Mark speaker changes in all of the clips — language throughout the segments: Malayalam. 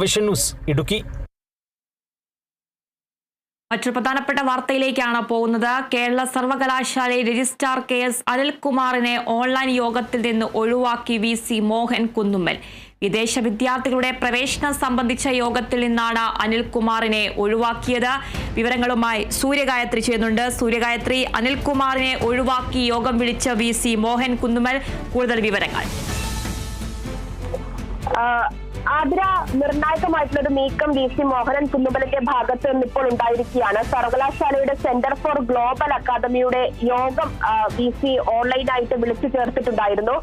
Speaker 1: Vision news Idukki.
Speaker 2: മറ്റൊരു പ്രധാനപ്പെട്ട വാർത്തയിലേക്കാണ് പോകുന്നത്. കേരള സർവകലാശാലയിൽ രജിസ്ട്രാർ KS അനിൽകുമാറിനെ ഓൺലൈൻ യോഗത്തിൽ നിന്ന് ഒഴിവാക്കി VC മോഹൻ കുന്നുമ്മൽ. വിദേശ വിദ്യാർത്ഥികളുടെ പ്രവേശനം സംബന്ധിച്ച യോഗത്തിൽ നിന്നാണ് അനിൽകുമാറിനെ ഒഴിവാക്കിയത്. വിവരങ്ങളുമായി സൂര്യഗായത്രി ചെയ്യുന്നുണ്ട്. സൂര്യഗായത്രി, അനിൽകുമാറിനെ ഒഴിവാക്കി യോഗം വിളിച്ച VC മോഹൻ കുന്നുമ്മൽ, കൂടുതൽ വിവരങ്ങൾ.
Speaker 3: ആതിര, നിർണായകമായിട്ടുള്ള ഒരു നീക്കം VC മോഹനൻ കുന്നുമ്മലിന്റെ ഭാഗത്ത് നിന്ന് ഇപ്പോൾ ഉണ്ടായിരിക്കുകയാണ്. സർവകലാശാലയുടെ സെന്റർ ഫോർ ഗ്ലോബൽ അക്കാദമിയുടെ യോഗം VC ഓൺലൈനായിട്ട് വിളിച്ചു ചേർത്തിട്ടുണ്ടായിരുന്നു.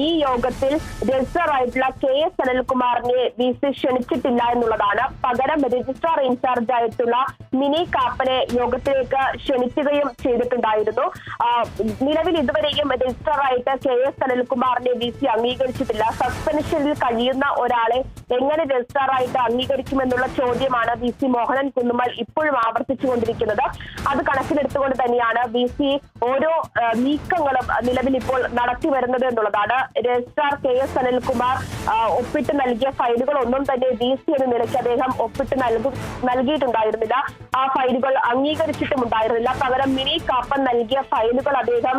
Speaker 3: ഈ യോഗത്തിൽ രജിസ്ട്രാർ ആയിട്ടുള്ള KS അനിൽകുമാറിനെ VC ക്ഷണിച്ചിട്ടില്ല എന്നുള്ളതാണ്. പകരം രജിസ്ട്രാർ ഇൻചാർജ് ആയിട്ടുള്ള മിനി കാപ്പനെ യോഗത്തിലേക്ക് ക്ഷണിക്കുകയും ചെയ്തിട്ടുണ്ടായിരുന്നു. നിലവിൽ ഇതുവരെയും രജിസ്ട്രാർ ആയിട്ട് KS അനിൽകുമാറിനെ VC അംഗീകരിച്ചിട്ടില്ല. സസ്പെൻഷനിൽ കഴിയുന്ന ഒരാളെ എങ്ങനെ രജിസ്ട്രാർ ആയിട്ട് അംഗീകരിക്കുമെന്നുള്ള ചോദ്യമാണ് VC മോഹനൻ കുന്നുമ്മൽ ഇപ്പോഴും ആവർത്തിച്ചുകൊണ്ടിരിക്കുന്നത്. അത് കണക്കിലെടുത്തുകൊണ്ട് തന്നെയാണ് VC ഓരോ നീക്കങ്ങളും നിലവിൽ ഇപ്പോൾ നടത്തി വരുന്നത് എന്നുള്ളതാണ്. രജിസ്ട്രാർ KS അനിൽകുമാർ ഒപ്പിട്ട് നൽകിയ ഫയലുകളൊന്നും തന്നെ VC എന്ന നിലയ്ക്ക് അദ്ദേഹം ഒപ്പിട്ട് നൽകിയിട്ടുണ്ടായിരുന്നില്ല. ആ ഫയലുകൾ അംഗീകരിച്ചിട്ടുമുണ്ടായിരുന്നില്ല. പകരം മിനി കാപ്പൻ നൽകിയ ഫയലുകൾ അദ്ദേഹം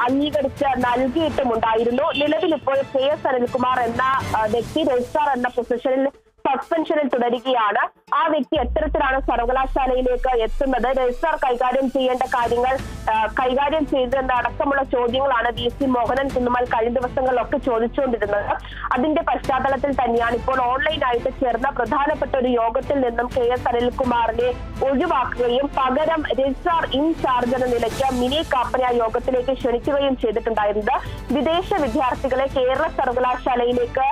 Speaker 3: അംഗീകരിച്ച് നൽകിയിട്ടുമുണ്ടായിരുന്നു. നിലവിൽ ഇപ്പോൾ KS അനിൽകുമാർ എന്ന വ്യക്തി രജിസ്ട്രാർ എന്ന പൊസിഷനിൽ സസ്പെൻഷനിൽ തുടരുകയാണ്. ആ വ്യക്തി എത്തരത്തിലാണ് സർവകലാശാലയിലേക്ക് എത്തുന്നത്, രജിസ്ട്രാർ കൈകാര്യം ചെയ്യേണ്ട കാര്യങ്ങൾ കൈകാര്യം ചെയ്തതെന്ന അടക്കമുള്ള ചോദ്യങ്ങളാണ് VC മോഹനൻ കുന്നുമ്മൽ കഴിഞ്ഞ ദിവസങ്ങളിലൊക്കെ ചോദിച്ചുകൊണ്ടിരുന്നത്. അതിന്റെ പശ്ചാത്തലത്തിൽ തന്നെയാണ് ഇപ്പോൾ ഓൺലൈനായിട്ട് ചേർന്ന പ്രധാനപ്പെട്ട ഒരു യോഗത്തിൽ നിന്നും KS അനിൽകുമാറിനെ ഒഴിവാക്കുകയും പകരം രജിസ്ട്രാർ ഇൻചാർജ് എന്ന നിലയ്ക്ക് മിനി കാപ്പനെ ആ യോഗത്തിലേക്ക് ക്ഷണിക്കുകയും ചെയ്തിട്ടുണ്ടായിരുന്നത്. വിദേശ വിദ്യാർത്ഥികളെ കേരള സർവകലാശാലയിലേക്ക്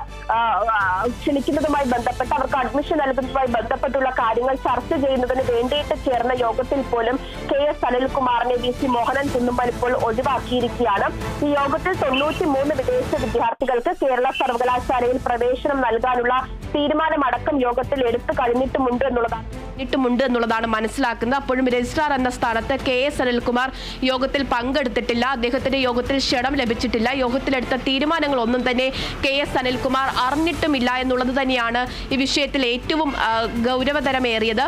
Speaker 3: ക്ഷണിക്കുന്നതുമായി ബന്ധപ്പെട്ട് അവർക്ക് അഡ്മിഷൻ നൽകുന്നതുമായി ബന്ധപ്പെട്ടുള്ള കാര്യങ്ങൾ ചർച്ച ചെയ്യുന്നതിന് വേണ്ടിയിട്ട് ചേർന്ന യോഗത്തിൽ പോലും KS അനിൽകുമാറിനെ VC മോഹനൻ കുന്നുമ്മൽ ഇപ്പോൾ ഒഴിവാക്കിയിരിക്കുകയാണ്. ഈ യോഗത്തിൽ 93 വിദേശ വിദ്യാർത്ഥികൾക്ക് കേരള സർവകലാശാലയിൽ പ്രവേശനം നൽകാനുള്ള തീരുമാനമടക്കം യോഗത്തിൽ എടുത്തു കഴിഞ്ഞിട്ടുമുണ്ട് എന്നുള്ളതാണ്
Speaker 4: മനസ്സിലാക്കുന്നത്. അപ്പോഴും രജിസ്ട്രാർ എന്ന സ്ഥാനത്ത് KS അനിൽകുമാർ യോഗത്തിൽ പങ്കെടുത്തിട്ടില്ല. അദ്ദേഹത്തിന്റെ യോഗത്തിൽ ക്ഷണം ലഭിച്ചിട്ടില്ല. യോഗത്തിലെടുത്ത തീരുമാനങ്ങളൊന്നും തന്നെ KS അനിൽകുമാർ അറിഞ്ഞിട്ടുമില്ല എന്നുള്ളത് തന്നെയാണ് ഈ വിഷയത്തിൽ ഏറ്റവും ഗൗരവതരമേറിയത്.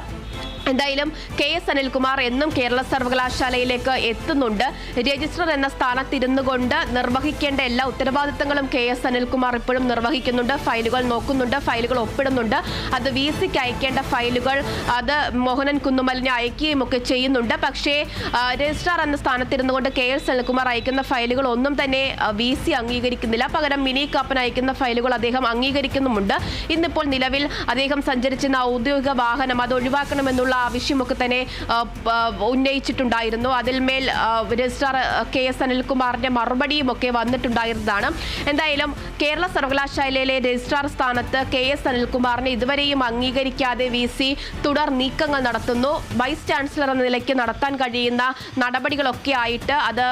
Speaker 4: എന്തായാലും KS അനിൽകുമാർ എന്നും കേരള സർവകലാശാലയിലേക്ക് എത്തുന്നുണ്ട്. രജിസ്ട്രാർ എന്ന സ്ഥാനത്തിരുന്നു കൊണ്ട് നിർവഹിക്കേണ്ട എല്ലാ ഉത്തരവാദിത്തങ്ങളും KS അനിൽകുമാർ ഇപ്പോഴും നിർവഹിക്കുന്നുണ്ട്. ഫയലുകൾ നോക്കുന്നുണ്ട്, ഫയലുകൾ ഒപ്പിടുന്നുണ്ട്. അത് VCക്ക് അയക്കേണ്ട ഫയലുകൾ അത് മോഹനൻ കുന്നുമ്മലിനെ അയക്കുകയും ഒക്കെ ചെയ്യുന്നുണ്ട്. പക്ഷേ രജിസ്ട്രാർ എന്ന സ്ഥാനത്തിരുന്നു കൊണ്ട് KS അനിൽകുമാർ അയക്കുന്ന ഫയലുകൾ ഒന്നും തന്നെ VC അംഗീകരിക്കുന്നില്ല. പകരം മിനി കാപ്പൻ അയക്കുന്ന ഫയലുകൾ അദ്ദേഹം അംഗീകരിക്കുന്നുമുണ്ട്. ഇന്നിപ്പോൾ നിലവിൽ അദ്ദേഹം സഞ്ചരിച്ചിരുന്ന ഔദ്യോഗിക വാഹനം അത് ഒഴിവാക്കണമെന്നുള്ള ആവശ്യമൊക്കെ തന്നെ ഉന്നയിച്ചിട്ടുണ്ടായിരുന്നു. അതിൽമേൽ രജിസ്ട്രാർ KS അനിൽകുമാറിന്റെ മറുപടിയും ഒക്കെ വന്നിട്ടുണ്ടായിരുന്നതാണ്. എന്തായാലും കേരള സർവകലാശാലയിലെ രജിസ്ട്രാർ സ്ഥാനത്ത് KS അനിൽകുമാറിനെ ഇതുവരെയും അംഗീകരിക്കാതെ VC തുടർ നീക്കങ്ങൾ നടത്തുന്നു. വൈസ് ചാൻസലർ എന്ന നിലയ്ക്ക് നടത്താൻ കഴിയുന്ന നടപടികളൊക്കെ ആയിട്ട് അത്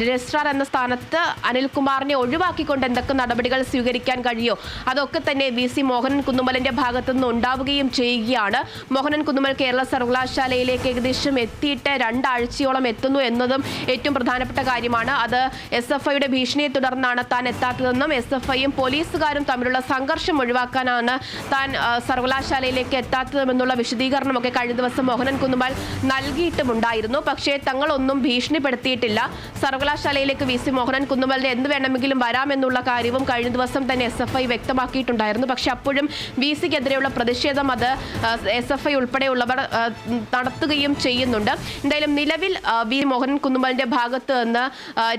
Speaker 4: രജിസ്ട്രാർ എന്ന സ്ഥാനത്ത് അനിൽകുമാറിനെ ഒഴിവാക്കിക്കൊണ്ട് എന്തൊക്കെ നടപടികൾ സ്വീകരിക്കാൻ കഴിയോ അതൊക്കെ തന്നെ VC മോഹനൻ കുന്നുമ്മലിന്റെ ഭാഗത്തുനിന്ന് ഉണ്ടാവുകയും ചെയ്യുകയാണ്. മോഹനൻ കുന്നുമ്മൽ കേരള സർവകലാശാലയിലേക്ക് ഏകദേശം എത്തിയിട്ട് 2 ആഴ്ചയോളം എത്തുന്നു എന്നതും ഏറ്റവും പ്രധാനപ്പെട്ട കാര്യമാണ്. അത് SFIയുടെ ഭീഷണിയെ തുടർന്നാണ് താൻ എത്താത്തതെന്നും SFIയും പോലീസുകാരും തമ്മിലുള്ള സംഘർഷം ഒഴിവാക്കാനാണ് താൻ സർവകലാശാലയിലേക്ക് എത്താത്തതെന്നുള്ള വിശദീകരണമൊക്കെ കഴിഞ്ഞ ദിവസം മോഹനൻ കുന്നുമ്മൽ നൽകിയിട്ടുമുണ്ടായിരുന്നു. പക്ഷേ തങ്ങളൊന്നും ഭീഷണിപ്പെടുത്തിയിട്ടില്ല. സർവകലാശാലയിലേക്ക് VC മോഹനൻ കുന്നുമ്മലിന് എന്ത് വേണമെങ്കിലും വരാമെന്നുള്ള കാര്യവും കഴിഞ്ഞ ദിവസം തന്നെ SFI വ്യക്തമാക്കിയിട്ടുണ്ടായിരുന്നു. പക്ഷെ അപ്പോഴും VCക്കെതിരെയുള്ള പ്രതിഷേധം അത് SFI ഉൾപ്പെടെയുള്ളവർ നടത്തുകയും ചെയ്യുന്നുണ്ട്. എന്തായാലും നിലവിൽ VC മോഹനൻ കുന്നുമ്മലിന്റെ ഭാഗത്ത് നിന്ന്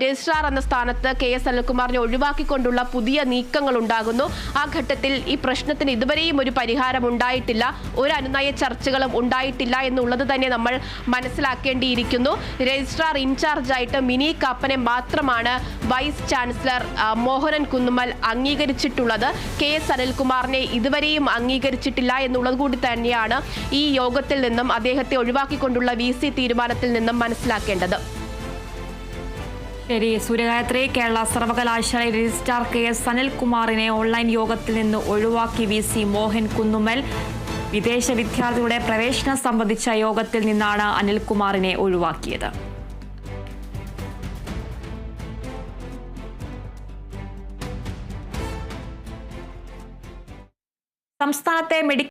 Speaker 4: രജിസ്ട്രാർ എന്ന സ്ഥാനത്ത് KS അനിൽകുമാറിനെ ഒഴിവാക്കിക്കൊണ്ടുള്ള പുതിയ നീക്കങ്ങൾ ഉണ്ടാകുന്നു. ആ ഘട്ടത്തിൽ ഈ പ്രശ്നത്തിന് ഇതുവരെയും ഒരു പരിഹാരം ഉണ്ടായിട്ടില്ല, ഒരു അനുനയ ചർച്ചകളും ഉണ്ടായിട്ടില്ല എന്നുള്ളത് തന്നെ നമ്മൾ മനസ്സിലാക്കേണ്ടിയിരിക്കുന്നു. രജിസ്ട്രാർ ഇൻചാർജായിട്ട് മിനി കാപ്പനെ മാത്രമാണ് വൈസ് ചാൻസലർ മോഹനൻ കുന്നുമ്മൽ അംഗീകരിച്ചിട്ടുള്ളത്. KS അനിൽകുമാറിനെ ഇതുവരെയും അംഗീകരിച്ചിട്ടില്ല എന്നുള്ളത് കൂടി തന്നെയാണ് ഈ യോഗത്തിൽ നിന്നും അദ്ദേഹത്തെ ഒഴിവാക്കിക്കൊണ്ടുള്ള VC തീരുമാനത്തിൽ നിന്നും മനസ്സിലാക്കേണ്ടത്.
Speaker 2: ശരി സൂര്യഗായത്രി, കേരള സർവകലാശാല രജിസ്ട്രാർ KS അനിൽകുമാറിനെ ഓൺലൈൻ യോഗത്തിൽ നിന്ന് ഒഴിവാക്കി VC മോഹൻ കുന്നുമ്മൽ. വിദേശ വിദ്യാർത്ഥികളുടെ പ്രവേശനം സംബന്ധിച്ച യോഗത്തിൽ നിന്നാണ് അനിൽകുമാറിനെ ഒഴിവാക്കിയത്. സംസ്ഥാനത്തെ മെഡിക്കൽ